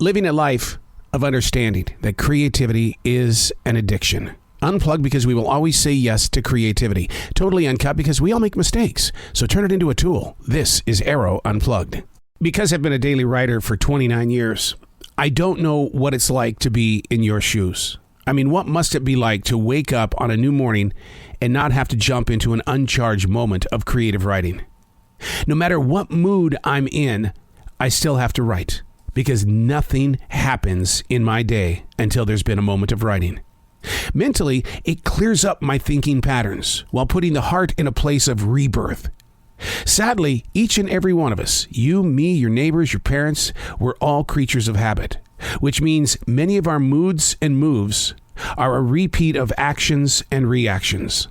Living a life of understanding that creativity is an addiction. Unplugged because we will always say yes to creativity. Totally Uncut because we all make mistakes. So turn it into a tool. This is Arroe Unplugged. Because I've been a daily writer for 29 years, I don't know what it's like to be in your shoes. I mean, what must it be like to wake up on a new morning and not have to jump into an uncharged moment of creative writing? No matter what mood I'm in, I still have to write because nothing happens in my day until there's been a moment of writing. Mentally, it clears up my thinking patterns while putting the heart in a place of rebirth. Sadly, each and every one of us, you, me, your neighbors, your parents, we're all creatures of habit, which means many of our moods and moves are a repeat of actions and reactions,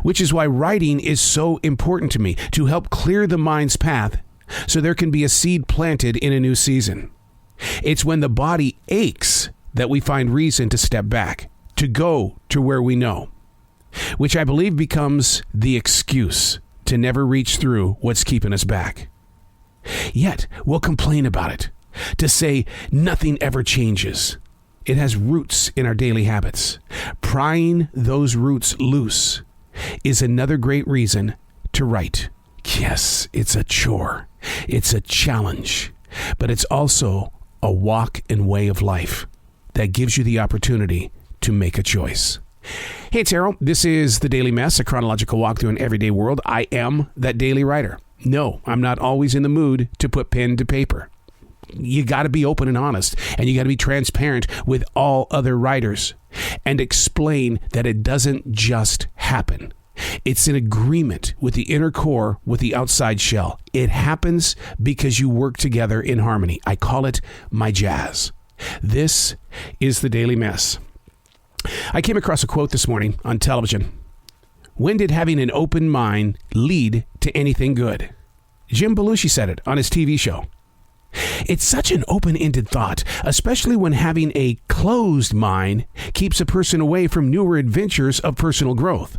which is why writing is so important to me, to help clear the mind's path so there can be a seed planted in a new season. It's when the body aches that we find reason to step back, to go to where we know, which I believe becomes the excuse to never reach through what's keeping us back. Yet, we'll complain about it, to say nothing ever changes. It has roots in our daily habits. Prying those roots loose is another great reason to write. Yes, it's a chore. It's a challenge, but it's also a walk and way of life that gives you the opportunity to make a choice. Hey, it's Arroe. This is The Daily Mess, a chronological walk through an everyday world. I am that daily writer. No, I'm not always in the mood to put pen to paper. You got to be open and honest, and you got to be transparent with all other writers and explain that it doesn't just happen. It's an agreement with the inner core with the outside shell. It happens because you work together in harmony. I call it my jazz. This is The Daily Mess. I came across a quote this morning on television. When did having an open mind lead to anything good? Jim Belushi said it on his TV show. It's such an open-ended thought, especially when having a closed mind keeps a person away from newer adventures of personal growth.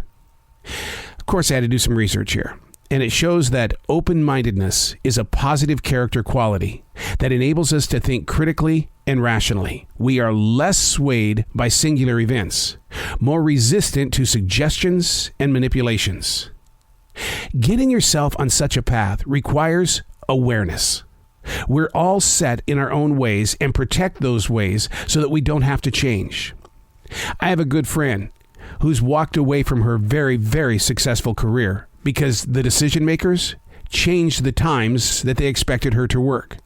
Of course, I had to do some research here, and it shows that open-mindedness is a positive character quality that enables us to think critically and rationally. We are less swayed by singular events, more resistant to suggestions and manipulations. Getting yourself on such a path requires awareness. We're all set in our own ways and protect those ways so that we don't have to change. I have a good friend who's walked away from her very, very successful career because the decision makers changed the times that they expected her to work.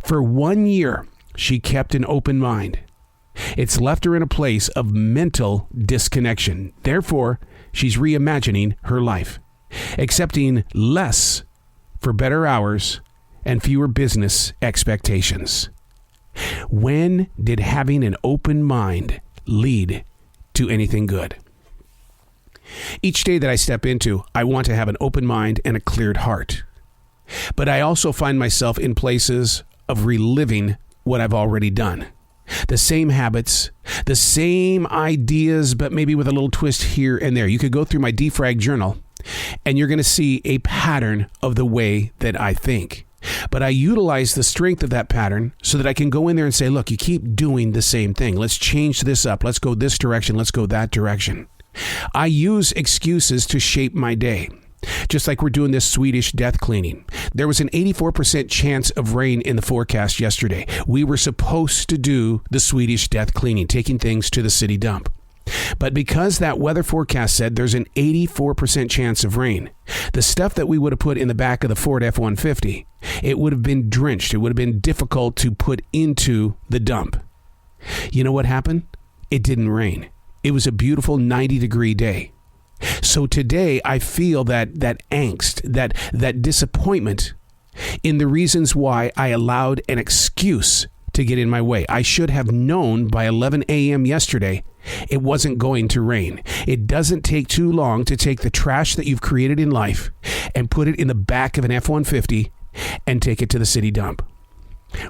For 1 year, she kept an open mind. It's left her in a place of mental disconnection. Therefore, she's reimagining her life, accepting less for better hours and fewer business expectations. When did having an open mind lead to anything good? Each day that I step into, I want to have an open mind and a cleared heart. But I also find myself in places of reliving what I've already done. The same habits, the same ideas, but maybe with a little twist here and there. You could go through my defrag journal and you're going to see a pattern of the way that I think. But I utilize the strength of that pattern so that I can go in there and say, look, you keep doing the same thing. Let's change this up. Let's go this direction. Let's go that direction. I use excuses to shape my day. Just like we're doing this Swedish death cleaning. There was an 84% chance of rain in the forecast yesterday. We were supposed to do the Swedish death cleaning, taking things to the city dump. But because that weather forecast said there's an 84% chance of rain, the stuff that we would have put in the back of the Ford F-150, it would have been drenched. It would have been difficult to put into the dump. You know what happened? It didn't rain. It was a beautiful 90-degree day. So today I feel that angst, that disappointment in the reasons why I allowed an excuse to get in my way. I should have known by 11 a.m. yesterday it wasn't going to rain. It doesn't take too long to take the trash that you've created in life and put it in the back of an F-150 and take it to the city dump.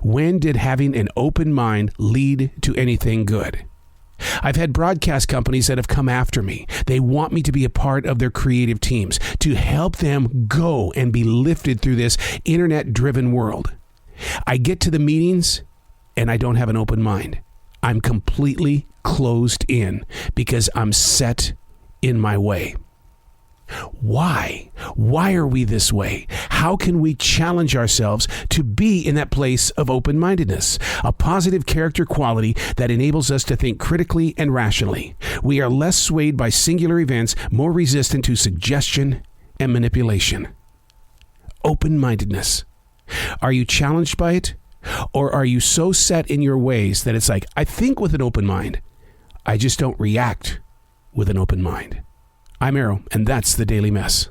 When did having an open mind lead to anything good? I've had broadcast companies that have come after me. They want me to be a part of their creative teams, to help them go and be lifted through this internet-driven world. I get to the meetings and I don't have an open mind. I'm completely closed in because I'm set in my way. Why? Why are we this way? How can we challenge ourselves to be in that place of open-mindedness, a positive character quality that enables us to think critically and rationally? We are less swayed by singular events, more resistant to suggestion and manipulation. Open-mindedness. Are you challenged by it? Or are you so set in your ways that it's like, I think with an open mind, I just don't react with an open mind? I'm Arroe, and that's the Daily Mess.